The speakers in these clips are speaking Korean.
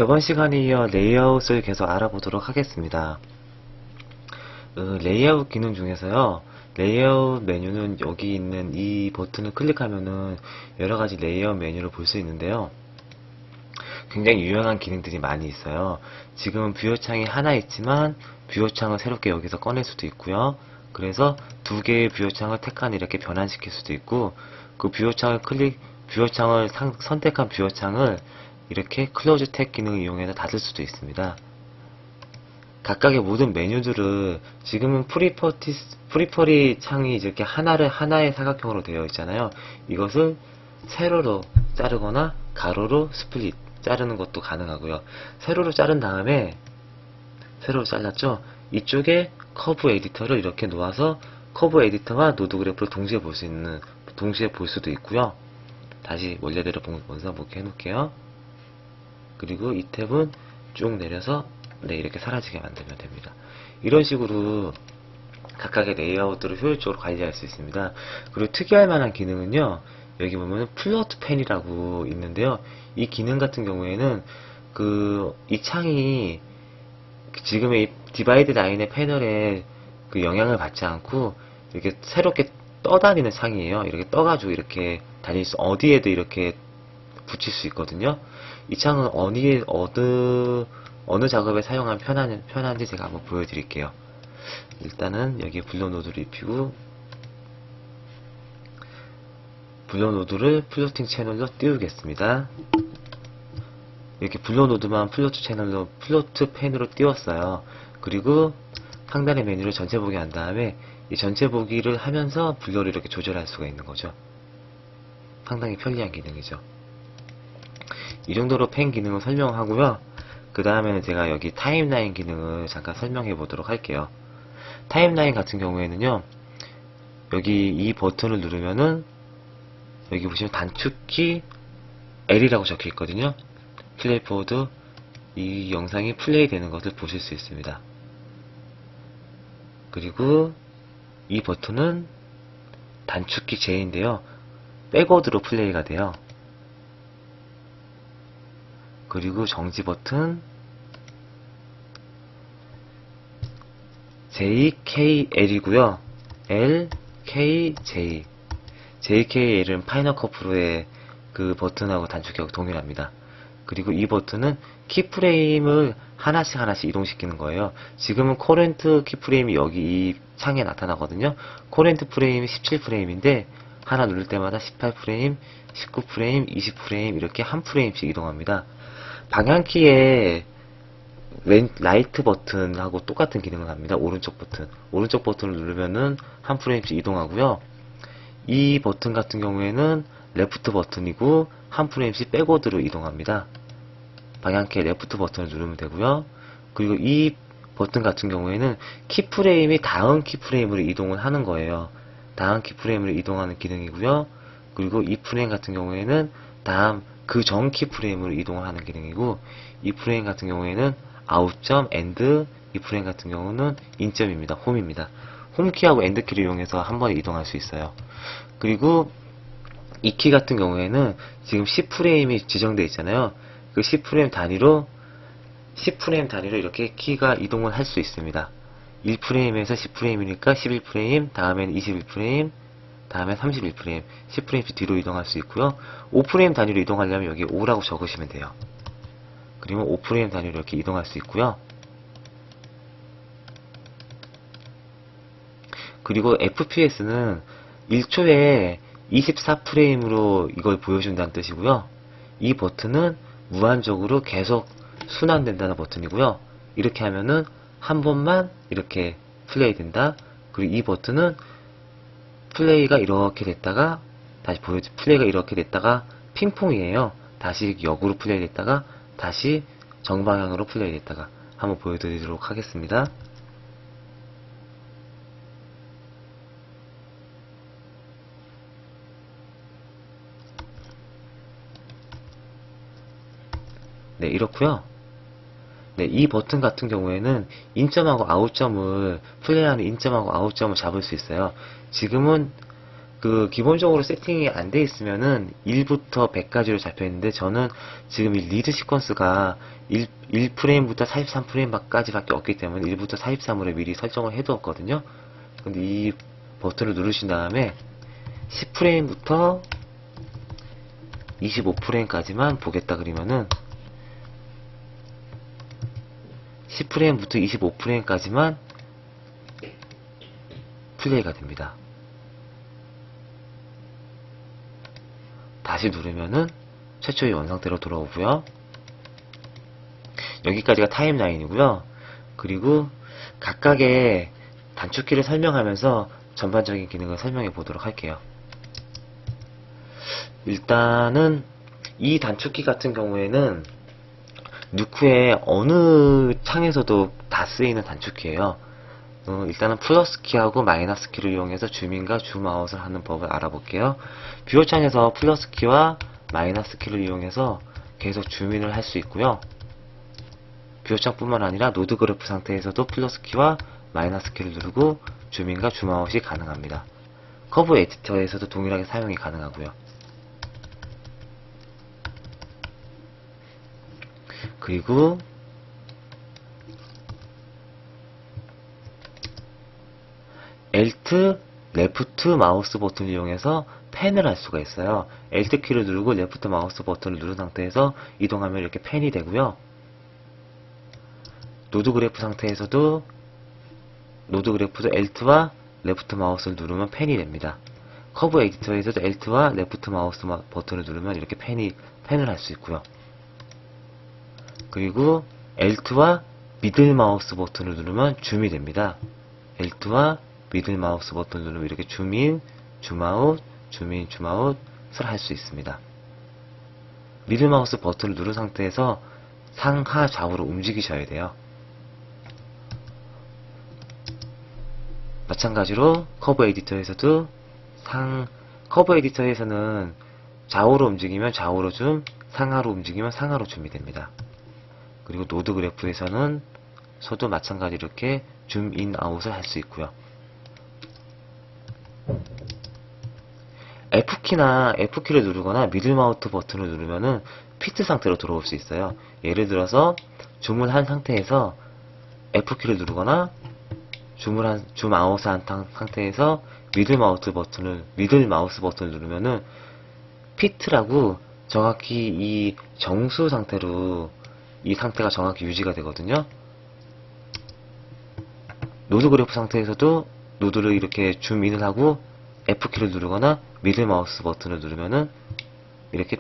저번 시간에 이어 레이아웃을 계속 알아보도록 하겠습니다. 레이아웃 기능 중에서요, 레이아웃 메뉴는 여기 있는 이 버튼을 클릭하면은 여러가지 레이아웃 메뉴를 볼 수 있는데요. 굉장히 유용한 기능들이 많이 있어요. 지금은 뷰어창이 하나 있지만 뷰어창을 새롭게 여기서 꺼낼 수도 있고요. 그래서 두 개의 뷰어창을 택한 이렇게 변환시킬 수도 있고, 그 뷰어창을 선택한 뷰어창을 이렇게 클로즈 탭 기능을 이용해서 닫을 수도 있습니다. 각각의 모든 메뉴들을 지금은 프리퍼리 창이 이렇게 하나의 사각형으로 되어 있잖아요. 이것을 세로로 자르거나 가로로 스플릿 자르는 것도 가능하고요. 세로로 자른 다음에 세로로 잘랐죠. 이쪽에 커브 에디터를 이렇게 놓아서 커브 에디터와 노드 그래프를 동시에 볼 수도 있고요. 다시 원래대로 원상복귀 해놓을게요. 그리고 이 탭은 쭉 내려서 이렇게 사라지게 만들면 됩니다. 이런 식으로 각각의 레이아웃들을 효율적으로 관리할 수 있습니다. 그리고 특이할 만한 기능은요, 여기 보면 플로트 펜이라고 있는데요. 이 기능 같은 경우에는 이 창이 지금의 이 디바이드 라인의 패널에 영향을 받지 않고 이렇게 새롭게 떠다니는 창이에요. 이렇게 떠가지고 이렇게 어디에도 이렇게 붙일 수 있거든요. 이 창은 어느 작업에 사용하면 편한지 제가 한번 보여드릴게요. 일단은 여기에 블러 노드를 입히고 블러 노드를 플로팅 채널로 띄우겠습니다. 이렇게 블러 노드만 플로트 펜으로 띄웠어요. 그리고 상단의 메뉴를 전체 보기 한 다음에 이 전체 보기를 하면서 블러를 이렇게 조절할 수가 있는 거죠. 상당히 편리한 기능이죠. 이 정도로 펜 기능을 설명하고요. 그 다음에는 제가 여기 타임라인 기능을 잠깐 설명해 보도록 할게요. 타임라인 같은 경우에는요, 여기 이 버튼을 누르면은 여기 보시면 단축키 L이라고 적혀 있거든요. 플레이 포워드, 이 영상이 플레이 되는 것을 보실 수 있습니다. 그리고 이 버튼은 단축키 J인데요, 백워드로 플레이가 돼요. 그리고 정지 버튼 JKL이고요. LKJ. JKL은 파이널 커프로의 그 버튼하고 단축키하고 동일합니다. 그리고 이 버튼은 키프레임을 하나씩 이동시키는 거예요. 지금은 코렌트 키프레임이 여기 이 창에 나타나거든요. 코렌트 프레임이 17프레임인데 하나 누를 때마다 18프레임, 19프레임, 20프레임 이렇게 한 프레임씩 이동합니다. 방향키에 라이트 버튼하고 똑같은 기능을 합니다. 오른쪽 버튼을 누르면은 한 프레임씩 이동하고요. 이 버튼 같은 경우에는 레프트 버튼이고 한 프레임씩 백워드로 이동합니다. 방향키의 레프트 버튼을 누르면 되고요. 그리고 이 버튼 같은 경우에는 키프레임이 다음 키프레임으로 이동을 하는 거예요. 다음 키프레임으로 이동하는 기능이고요. 그리고 이 프레임 같은 경우에는 그 전 키프레임으로 이동을 하는 기능이고, 이 프레임 같은 경우에는 아웃점, 엔드, 이 프레임 같은 경우는 인점입니다. 홈입니다. 홈키하고 엔드키를 이용해서 한 번에 이동할 수 있어요. 그리고 이 키 같은 경우에는 지금 10프레임이 지정되어 있잖아요. 그 10프레임 단위로 이렇게 키가 이동을 할 수 있습니다. 1프레임에서 10프레임이니까 11프레임, 다음에는 21프레임, 다음에 31프레임, 10프레임씩 뒤로 이동할 수 있고요. 5프레임 단위로 이동하려면 여기 5라고 적으시면 돼요. 그러면 5프레임 단위로 이렇게 이동할 수 있고요. 그리고 FPS는 1초에 24프레임으로 이걸 보여준다는 뜻이고요. 이 버튼은 무한적으로 계속 순환된다는 버튼이고요. 이렇게 하면은 한 번만 이렇게 플레이 된다. 그리고 이 버튼은 플레이가 이렇게 됐다가 핑퐁이에요. 다시 역으로 플레이 됐다가 다시 정방향으로 플레이 됐다가 한번 보여드리도록 하겠습니다. 네, 이렇고요. 네, 이 버튼 같은 경우에는 인점하고 아웃점을 플레이하는 인점하고 아웃점을 잡을 수 있어요. 지금은 기본적으로 세팅이 안 돼 있으면은 1부터 100까지로 잡혀 있는데, 저는 지금 이 리드 시퀀스가 1프레임부터 43프레임까지 밖에 없기 때문에 1부터 43으로 미리 설정을 해 두었거든요. 근데 이 버튼을 누르신 다음에 10프레임부터 25프레임까지만 보겠다 그러면은 10프레임부터 25프레임까지만 플레이가 됩니다. 다시 누르면은 최초의 원상태로 돌아오고요. 여기까지가 타임라인이고요. 그리고 각각의 단축키를 설명하면서 전반적인 기능을 설명해 보도록 할게요. 일단은 이 단축키 같은 경우에는 누크의 어느 창에서도 다 쓰이는 단축키예요. 일단은 플러스 키하고 마이너스 키를 이용해서 줌인과 줌아웃을 하는 법을 알아볼게요. 뷰어 창에서 플러스 키와 마이너스 키를 이용해서 계속 줌인을 할 수 있고요. 뷰어 창뿐만 아니라 노드 그래프 상태에서도 플러스 키와 마이너스 키를 누르고 줌인과 줌아웃이 가능합니다. 커브 에디터에서도 동일하게 사용이 가능하고요. 그리고 Alt, Left 마우스 버튼을 이용해서 펜을 할 수가 있어요. Alt 키를 누르고 Left 마우스 버튼을 누른 상태에서 이동하면 이렇게 펜이 되고요. 노드 그래프 상태에서도 노드 그래프도 Alt와 Left 마우스를 누르면 펜이 됩니다. 커브 에디터에서도 Alt와 Left 마우스 버튼을 누르면 이렇게 펜을 할 수 있고요. 그리고 Alt와 미들 마우스 버튼을 누르면 줌이 됩니다. Alt와 미들 마우스 버튼을 누르면 이렇게 줌인, 줌아웃, 줌인, 줌아웃을 할 수 있습니다. 미들 마우스 버튼을 누른 상태에서 상하 좌우로 움직이셔야 돼요. 마찬가지로 커브 에디터에서도 커브 에디터에서는 좌우로 움직이면 좌우로 줌, 상하로 움직이면 상하로 줌이 됩니다. 그리고 노드 그래프에서는 서도 마찬가지로 이렇게 줌 인 아웃을 할 수 있고요. F키나 F키를 누르거나 미들 마우스 버튼을 누르면은 피트 상태로 들어올 수 있어요. 예를 들어서 줌을 한 상태에서 F키를 누르거나 줌 아웃을 한 상태에서 미들 마우스 버튼을 누르면은 피트라고 정확히 이 정수 상태로 이 상태가 정확히 유지가 되거든요. 노드 그래프 상태에서도 노드를 이렇게 줌인을 하고 F키를 누르거나 미들 마우스 버튼을 누르면은 이렇게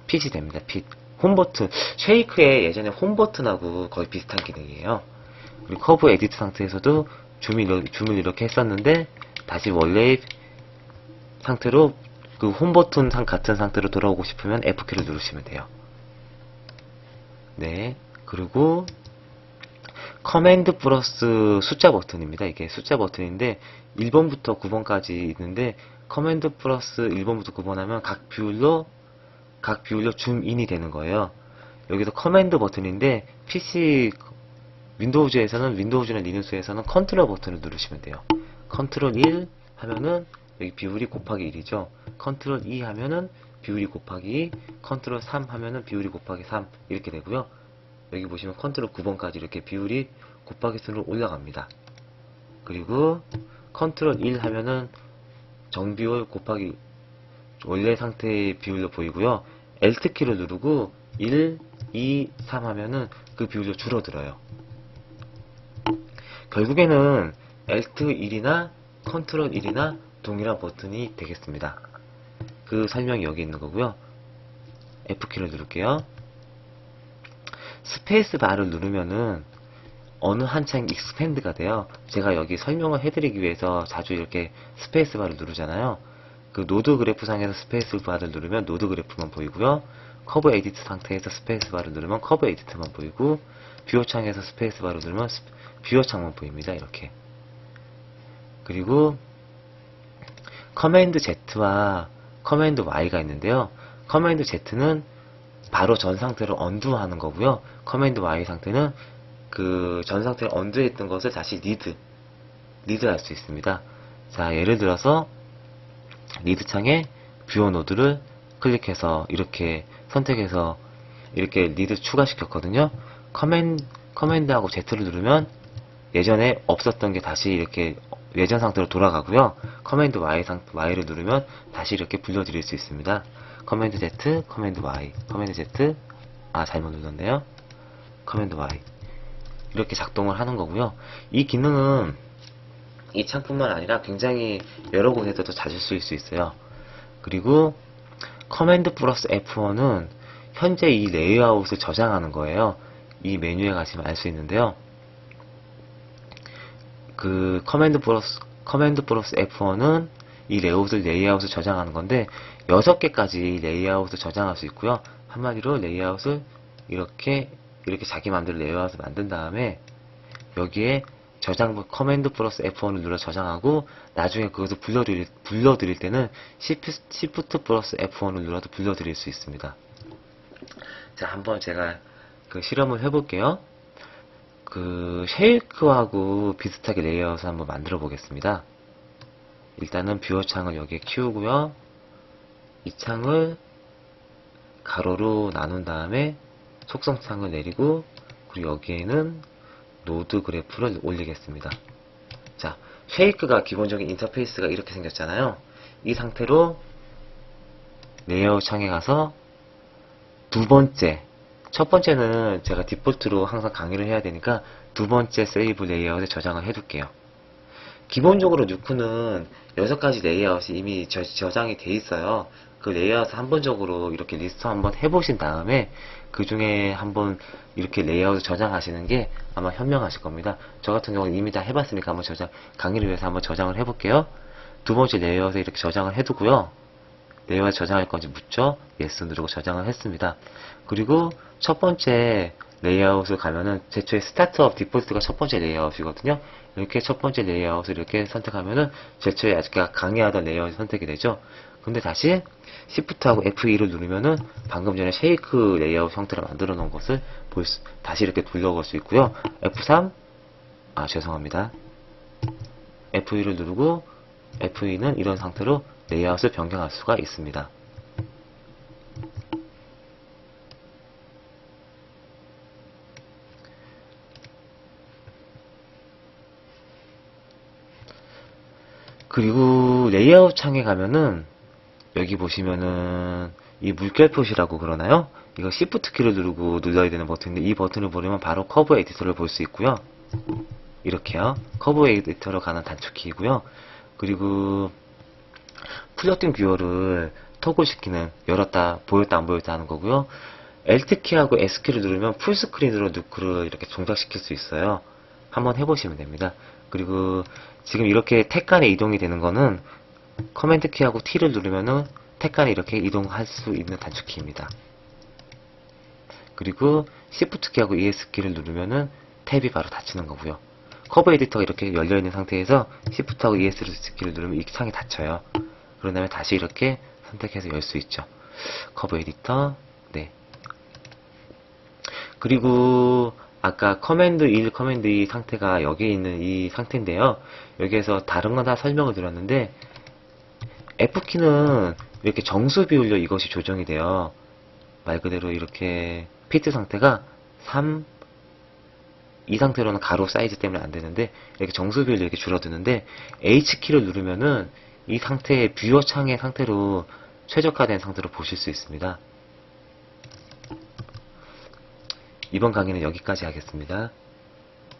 핏이 됩니다. 핏. 홈 버튼. 쉐이크의 예전에 홈 버튼하고 거의 비슷한 기능이에요. 그리고 커브 에디트 상태에서도 줌을 이렇게 했었는데 다시 원래의 상태로 그 홈 버튼 같은 상태로 돌아오고 싶으면 F키를 누르시면 돼요. 네. 그리고 커맨드 플러스 숫자 버튼입니다. 이게 숫자 버튼인데 1번부터 9번까지 있는데 커맨드 플러스 1번부터 9번 하면 각 비율로 줌인이 되는 거예요. 여기서 커맨드 버튼인데 PC 윈도우즈나 리눅스에서는 컨트롤 버튼을 누르시면 돼요. 컨트롤 1 하면은 여기 비율이 곱하기 1이죠. 컨트롤 2 하면은 비율이 곱하기 2, 컨트롤 3 하면은 비율이 곱하기 3 이렇게 되고요. 여기 보시면 컨트롤 9번까지 이렇게 비율이 곱하기 순으로 올라갑니다. 그리고 컨트롤 1 하면은 정비율 곱하기 원래 상태의 비율로 보이고요. Alt 키를 누르고 1, 2, 3 하면은 그 비율로 줄어들어요. 결국에는 Alt 1이나 컨트롤 1이나 동일한 버튼이 되겠습니다. 그 설명이 여기 있는 거고요. F키를 누를게요. 스페이스 바를 누르면은 어느 한창 익스펜드가 돼요. 제가 여기 설명을 해드리기 위해서 자주 이렇게 스페이스 바를 누르잖아요. 그 노드 그래프 상에서 스페이스 바를 누르면 노드 그래프만 보이고요. 커브 에디트 상태에서 스페이스 바를 누르면 커브 에디트만 보이고, 뷰어 창에서 스페이스 바를 누르면 뷰어 창만 보입니다. 이렇게. 그리고 커맨드 Z와 커맨드 Y가 있는데요. 커맨드 Z는 바로 전 상태로 언두 하는 거고요. 커맨드 Y 상태는 그 전 상태로 언두에 있던 것을 다시 리드 할 수 있습니다. 자, 예를 들어서 리드 창에 뷰어 노드를 클릭해서 이렇게 선택해서 이렇게 리드 추가시켰거든요. 커맨드하고 Z를 누르면 예전에 없었던 게 다시 이렇게 예전 상태로 돌아가고요. 커맨드 Y를 누르면 다시 이렇게 불러드릴 수 있습니다. 커맨드 Z, 커맨드 Y, 커맨드 Z, 잘못 눌렀네요. 커맨드 Y. 이렇게 작동을 하는 거고요. 이 기능은 이 창뿐만 아니라 굉장히 여러 곳에서도 자주 쓰일 수 있어요. 그리고 커맨드 플러스 F1은 현재 이 레이아웃을 저장하는 거예요. 이 메뉴에 가시면 알 수 있는데요. 그 커맨드 플러스 F1은 이 레이아웃을 저장하는 건데 6개까지 레이아웃을 저장할 수 있고요. 한마디로 레이아웃을 이렇게 자기 맘대로 레이아웃을 만든 다음에 여기에 커맨드 플러스 F1을 눌러 저장하고 나중에 그것을 불러드릴 때는 Shift 플러스 F1을 눌러도 불러드릴 수 있습니다. 자, 한번 제가 그 실험을 해볼게요. 그 쉐이크하고 비슷하게 레이아웃을 한번 만들어 보겠습니다. 일단은 뷰어 창을 여기에 키우고요. 이 창을 가로로 나눈 다음에 속성 창을 내리고 그리고 여기에는 노드 그래프를 올리겠습니다. 자, 쉐이크가 기본적인 인터페이스가 이렇게 생겼잖아요. 이 상태로 레이아웃 창에 가서 첫 번째는 제가 디폴트로 항상 강의를 해야 되니까 두 번째 세이브 레이아웃에 저장을 해둘게요. 기본적으로 누크는 6가지 레이아웃이 이미 저장이 돼 있어요. 그 레이아웃을 한번적으로 이렇게 리스트 한번 해보신 다음에 그 중에 한번 이렇게 레이아웃을 저장하시는 게 아마 현명하실 겁니다. 저 같은 경우는 이미 다 해봤으니까 한번 강의를 위해서 한번 저장을 해볼게요. 두 번째 레이아웃에 이렇게 저장을 해두고요. 레이아웃 저장할 건지 묻죠? 예스 누르고 저장을 했습니다. 그리고 첫 번째 레이아웃을 가면은 제초에 스타트업 디폴트가 첫 번째 레이아웃이거든요. 이렇게 첫 번째 레이아웃을 이렇게 선택하면은 제초에 아까 강의하던 레이아웃이 선택이 되죠. 근데 다시 Shift하고 F2를 누르면은 방금 전에 쉐이크 레이아웃 형태로 만들어 놓은 것을 다시 이렇게 불러볼 수 있고요. F3, 죄송합니다. F2를 누르고 F2는 이런 상태로 레이아웃을 변경할 수가 있습니다. 그리고 레이아웃 창에 가면은 여기 보시면은 이 물결 표시라고 그러나요? 이거 Shift 키를 누르고 눌러야 되는 버튼인데 이 버튼을 누르면 바로 커브 에디터를 볼 수 있고요. 이렇게요. 커브 에디터로 가는 단축키이고요. 그리고 플러팅 뷰어를 토글 시키는 열었다 보였다 안 보였다 하는 거고요. Alt 키하고 S 키를 누르면 풀스크린으로 누크를 이렇게 동작시킬 수 있어요. 한번 해보시면 됩니다. 그리고 지금 이렇게 탭 간에 이동이 되는 거는 커맨드 키하고 T를 누르면은 탭 간에 이렇게 이동할 수 있는 단축키입니다. 그리고 Shift 키하고 ES 키를 누르면은 탭이 바로 닫히는 거고요. 커브 에디터가 이렇게 열려있는 상태에서 Shift하고 ES 키를 누르면 이 창이 닫혀요. 그런 다음에 다시 이렇게 선택해서 열 수 있죠. 커브 에디터, 네. 그리고 아까 커맨드 1, 커맨드 2 상태가 여기에 있는 이 상태인데요. 여기에서 다른 건 다 설명을 드렸는데 F키는 이렇게 정수 비율로 이것이 조정이 돼요. 말 그대로 이렇게 피트 상태가 3, 이 상태로는 가로 사이즈 때문에 안 되는데 이렇게 정수 비율로 이렇게 줄어드는데 H키를 누르면은 이 상태의 뷰어 창의 상태로 최적화된 상태로 보실 수 있습니다. 이번 강의는 여기까지 하겠습니다.